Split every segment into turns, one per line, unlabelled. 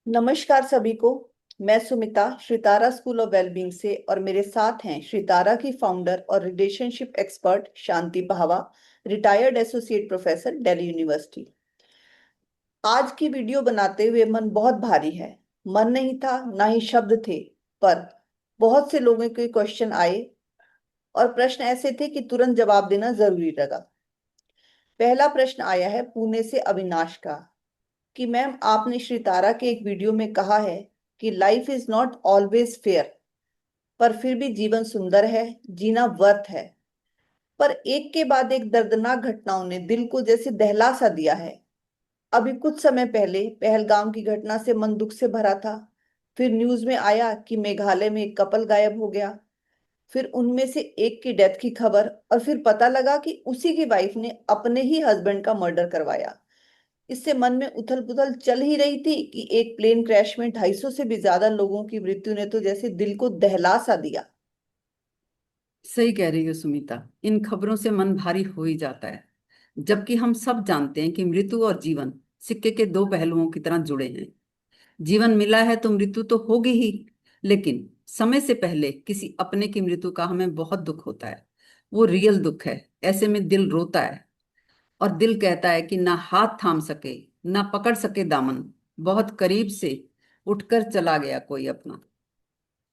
नमस्कार सभी को। मैं Sumita Shritara school of wellbeing से और मेरे साथ हैं श्रीतारा की फाउंडर और relationship expert Shanti Bhava, retired associate professor Delhi university. आज की वीडियो बनाते हुए मन बहुत भारी है। मन नहीं था, ना ही शब्द थे, पर बहुत से लोगों के क्वेश्चन आए और प्रश्न ऐसे थे कि तुरंत जवाब देना जरूरी लगा। पहला प्रश्न आया है पुणे से अविनाश का कि मैम, आपने श्रीतारा के एक वीडियो में कहा है कि life is not always fair, पर फिर भी जीवन सुंदर है, जीना वर्थ है। पर एक के बाद एक दर्दनाक घटनाओं ने दिल को जैसे दहला सा दिया है। अभी कुछ समय पहले पहलगाम की घटना से मन दुख से भरा था। फिर न्यूज में आया कि मेघालय में एक कपल गायब हो गया। फिर उनमें से एक की डेथ की खबर, और फिर पता लगा कि उसी की वाइफ ने अपने ही हस्बैंड का मर्डर करवाया। इससे मन में उथल पुथल चल ही रही थी कि एक प्लेन क्रैश में 250 से भी ज्यादा लोगों की मृत्यु ने तो जैसे दिल को दहला सा दिया।
सही कह रही हो सुमिता। इन खबरों से मन भारी हो ही जाता है। जबकि हम सब जानते हैं कि मृत्यु और जीवन सिक्के के दो पहलुओं की तरह जुड़े हैं। जीवन मिला है तो मृत्यु तो होगी ही, लेकिन समय से पहले किसी अपने की मृत्यु का हमें बहुत दुख होता है। वो रियल दुख है। ऐसे में दिल रोता है और दिल कहता है कि ना हाथ थाम सके, ना पकड़ सके दामन। बहुत करीब से उठकर चला गया कोई अपना।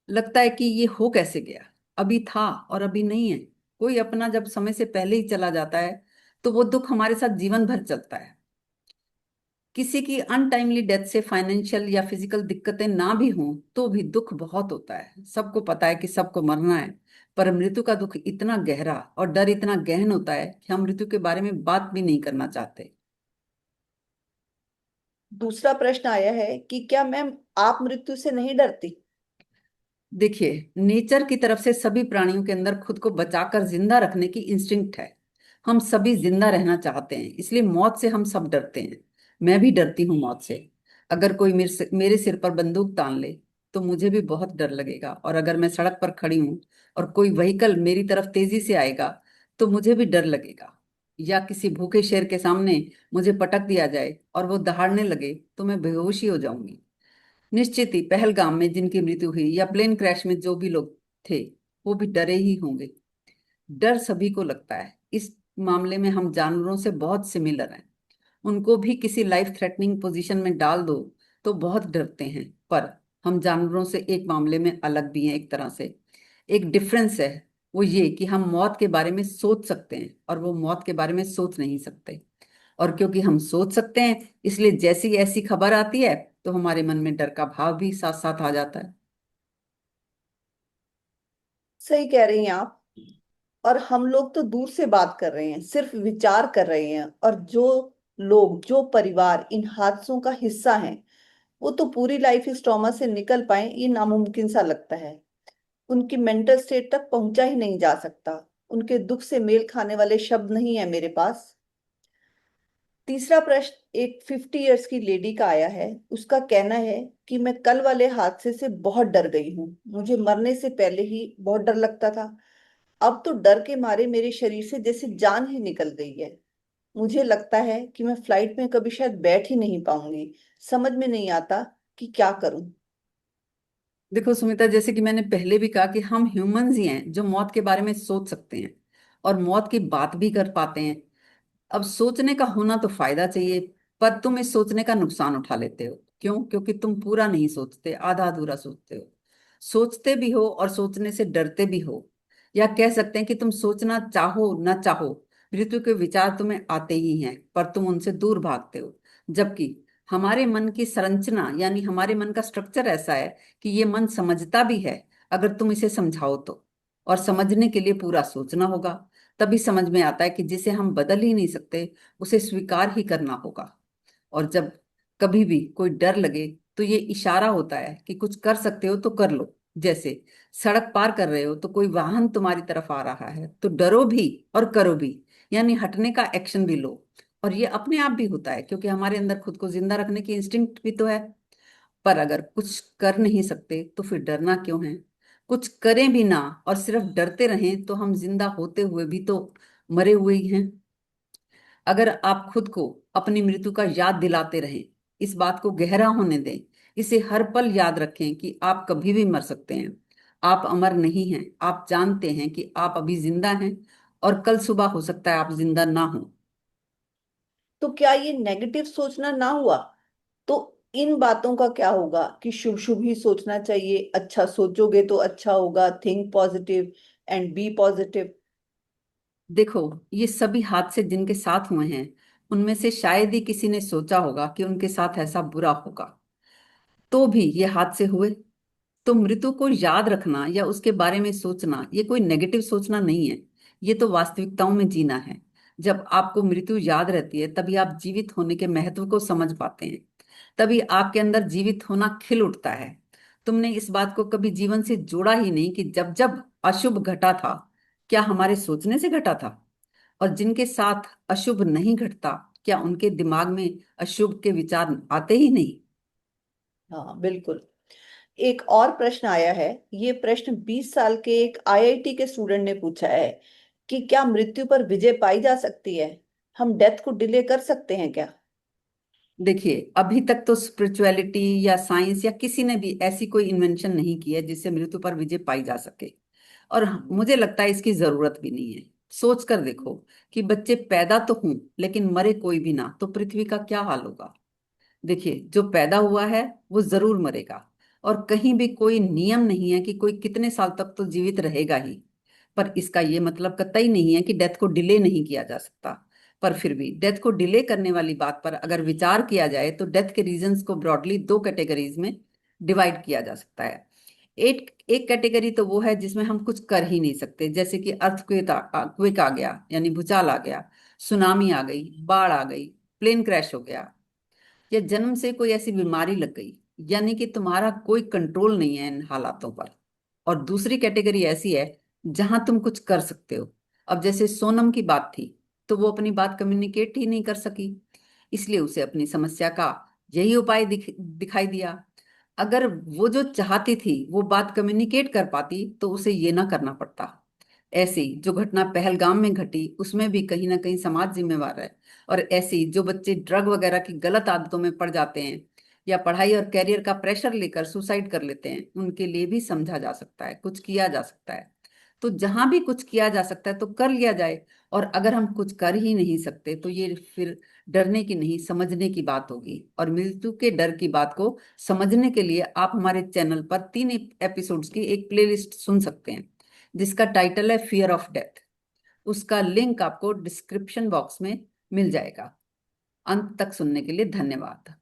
लगता है कि ये हो कैसे गया, अभी था और अभी नहीं है। कोई अपना जब समय से पहले ही चला जाता है तो वो दुख हमारे साथ जीवन भर चलता है। किसी की अनटाइमली डेथ से फाइनेंशियल या फिजिकल दिक्कतें ना भी हों तो भी दुख बहुत होता है। सबको पता है कि सबको मरना है, पर मृत्यु का दुख इतना गहरा और डर इतना गहन होता है कि हम मृत्यु के बारे में बात भी नहीं करना चाहते।
दूसरा प्रश्न आया है कि क्या मैम, आप मृत्यु से नहीं डरती?
देखिए, नेचर की तरफ से सभी प्राणियों के अंदर खुद को बचाकर जिंदा रखने की इंस्टिंक्ट है। हम सभी जिंदा रहना चाहते हैं, इसलिए मौत से हम सब डरते हैं। मैं भी डरती हूँ मौत से। अगर कोई मेरे सिर पर बंदूक तान ले तो मुझे भी बहुत डर लगेगा, और अगर मैं सड़क पर खड़ी हूँ और कोई व्हीकल मेरी तरफ तेजी से आएगा तो मुझे भी डर लगेगा। या किसी भूखे शेर के सामने मुझे पटक दिया जाए और वो दहाड़ने लगे तो मैं बेहोशी हो जाऊंगी। निश्चित ही पहलगाम में जिनकी मृत्यु हुई या प्लेन क्रैश में जो भी लोग थे, वो भी डरे ही होंगे। डर सभी को लगता है। इस मामले में हम जानवरों से बहुत सिमिलर हैं। उनको भी किसी लाइफ थ्रेटनिंग पोजीशन में डाल दो तो बहुत डरते हैं। पर हम जानवरों से एक मामले में अलग भी हैं एक तरह से। एक डिफरेंस है, वो ये कि हम मौत के बारे में सोच सकते हैं और वो मौत के बारे में सोच नहीं सकते। और क्योंकि हम सोच सकते हैं, इसलिए जैसी ऐसी खबर आती है तो हमारे मन में डर का भाव भी साथ साथ आ जाता है।
सही कह रही हैं आप। और हम लोग तो दूर से बात कर रहे हैं, सिर्फ विचार कर रहे हैं, और जो लोग, जो परिवार इन हादसों का हिस्सा हैं, वो तो पूरी लाइफ इस ट्रॉमा से निकल पाए ये नामुमकिन सा लगता है। उनकी मेंटल स्टेट तक पहुंचा ही नहीं जा सकता। उनके दुख से मेल खाने वाले शब्द नहीं है मेरे पास। तीसरा प्रश्न एक 50 इयर्स की लेडी का आया है। उसका कहना है कि मैं कल वाले हादसे से बहुत डर गई हूँ। मुझे मरने से पहले ही बहुत डर लगता था। अब तो डर के मारे मेरे शरीर से जैसे जान ही निकल गई है। मुझे लगता है कि मैं फ्लाइट में कभी शायद बैठ ही नहीं पाऊंगी। समझ में नहीं आता कि क्या करूं।
देखो सुमिता, जैसे कि मैंने पहले भी कहा कि हम ह्यूमंस ही हैं जो मौत के बारे में सोच सकते हैं और मौत की बात भी कर पाते हैं। अब सोचने का होना तो फायदा चाहिए, पर तुम इस सोचने का नुकसान उठा लेते हो। क्यों? क्योंकि तुम पूरा नहीं सोचते, आधा अधूरा सोचते हो। सोचते भी हो और सोचने से डरते भी हो। या कह सकते हैं कि तुम सोचना चाहो ना चाहो, मृत्यु के विचार तुम्हें आते ही हैं, पर तुम उनसे दूर भागते हो। जबकि हमारे मन की संरचना यानी हमारे मन का स्ट्रक्चर ऐसा है कि ये मन समझता भी है, अगर तुम इसे समझाओ तो। और समझने के लिए पूरा सोचना होगा। तभी समझ में आता है कि जिसे हम बदल ही नहीं सकते, उसे स्वीकार ही करना होगा। और जब कभी भी कोई डर लगे तो ये इशारा होता है कि कुछ कर सकते हो तो कर लो। जैसे सड़क पार कर रहे हो तो कोई वाहन तुम्हारी तरफ आ रहा है तो डरो भी और करो भी, यानी हटने का एक्शन भी लो। और ये अपने आप भी होता है क्योंकि हमारे अंदर खुद को जिंदा रखने की इंस्टिंक्ट भी तो है। पर अगर कुछ कर नहीं सकते तो फिर डरना क्यों है? कुछ करें भी ना और सिर्फ डरते रहें तो हम जिंदा होते हुए भी तो मरे हुए ही हैं। अगर आप खुद को अपनी मृत्यु का याद दिलाते रहें, इस बात को गहरा होने दें इसे हर पल याद रखें कि आप कभी भी मर सकते हैं। आप अमर नहीं हैं। आप जानते हैं कि आप अभी जिंदा हैं और कल सुबह हो सकता है आप जिंदा ना हो।
तो क्या ये नेगेटिव सोचना ना हुआ? तो इन बातों का क्या होगा कि शुभ शुभ ही सोचना चाहिए, अच्छा सोचोगे तो अच्छा होगा, think positive and be positive.
देखो, ये सभी हादसे जिनके साथ हुए हैं उनमें से शायद ही किसी ने सोचा होगा कि उनके साथ ऐसा बुरा होगा, तो भी ये हादसे हुए। तो मृत्यु को याद रखना या उसके बारे में सोचना ये कोई नेगेटिव सोचना नहीं है। ये तो वास्तविकताओं में जीना है। जब आपको मृत्यु याद रहती है तभी आप जीवित होने के महत्व को समझ पाते हैं। तभी आपके अंदर जीवित होना खिल उठता है। तुमने इस बात को कभी जीवन से जोड़ा ही नहीं कि जब जब अशुभ घटा था, क्या हमारे सोचने से घटा था? और जिनके साथ अशुभ नहीं घटता, क्या उनके दिमाग में अशुभ के विचार आते ही नहीं?
हाँ बिल्कुल। एक और प्रश्न आया है। ये प्रश्न 20 साल के एक आईआईटी के स्टूडेंट ने पूछा है कि क्या मृत्यु पर विजय पाई जा सकती है? हम डेथ को डिले कर सकते हैं क्या?
देखिए, अभी तक तो स्पिरिचुअलिटी या साइंस या किसी ने भी ऐसी कोई इन्वेंशन नहीं की है जिससे मृत्यु पर विजय पाई जा सके। और मुझे लगता है इसकी जरूरत भी नहीं है। सोच कर देखो कि बच्चे पैदा तो हों लेकिन मरे कोई भी ना, तो पृथ्वी का क्या हाल होगा। देखिए, जो पैदा हुआ है वो जरूर मरेगा। और कहीं भी कोई नियम नहीं है कि कोई कितने साल तक तो जीवित रहेगा ही। पर इसका ये मतलब कतई नहीं है कि डेथ को डिले नहीं किया जा सकता। पर फिर भी डेथ को डिले करने वाली बात पर अगर विचार किया जाए तो डेथ के रीजंस को ब्रॉडली दो कैटेगरीज में डिवाइड किया जा सकता है। एक एक कैटेगरी तो वो है जिसमें हम कुछ कर ही नहीं सकते, जैसे कि अर्थक्वेक आ गया यानी भूचाल आ गया, सुनामी आ गई, बाढ़ आ गई, प्लेन क्रैश हो गया, या जन्म से कोई ऐसी बीमारी लग गई, यानी कि तुम्हारा कोई कंट्रोल नहीं है इन हालातों पर। और दूसरी कैटेगरी ऐसी है जहां तुम कुछ कर सकते हो। अब जैसे सोनम की बात थी, तो वो अपनी बात कम्युनिकेट ही नहीं कर सकी, इसलिए उसे अपनी समस्या का यही उपाय दिखाई दिया। अगर वो जो चाहती थी वो बात कम्युनिकेट कर पाती तो उसे ये ना करना पड़ता। ऐसी जो घटना पहलगाम में घटी उसमें भी कहीं ना कहीं समाज जिम्मेवार है। और ऐसी जो बच्चे ड्रग वगैरह की गलत आदतों में पड़ जाते हैं या पढ़ाई और कैरियर का प्रेशर लेकर सुसाइड कर लेते हैं, उनके लिए भी समझा जा सकता है, कुछ किया जा सकता है। तो जहां भी कुछ किया जा सकता है तो कर लिया जाए। और अगर हम कुछ कर ही नहीं सकते तो ये फिर डरने की नहीं, समझने की बात होगी। और मृत्यु के डर की बात को समझने के लिए आप हमारे चैनल पर 3 एपिसोड्स की एक प्लेलिस्ट सुन सकते हैं जिसका टाइटल है फियर ऑफ डेथ। उसका लिंक आपको डिस्क्रिप्शन बॉक्स में मिल जाएगा। अंत तक सुनने के लिए धन्यवाद।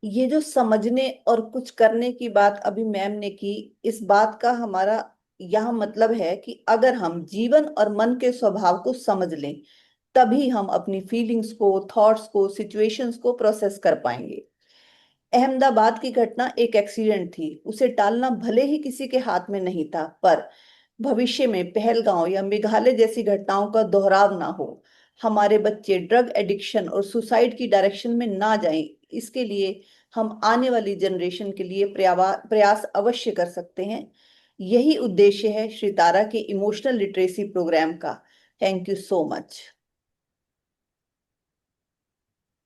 ये जो समझने और कुछ करने की बात अभी मैम ने की, इस बात का हमारा यह मतलब है कि अगर हम जीवन और मन के स्वभाव को समझ लें, तभी हम अपनी फीलिंग्स को, थॉट्स को, सिचुएशंस को प्रोसेस कर पाएंगे। अहमदाबाद की घटना एक एक्सीडेंट थी, उसे टालना भले ही किसी के हाथ में नहीं था, पर भविष्य में पहलगांव या मेघालय जैसी घटनाओं का दोहराव ना हो, हमारे बच्चे ड्रग एडिक्शन और सुसाइड की डायरेक्शन में ना जाएं, इसके लिए हम आने वाली जनरेशन के लिए प्रयास अवश्य कर सकते हैं। यही उद्देश्य है श्री तारा के इमोशनल लिटरेसी प्रोग्राम का। Thank you so much.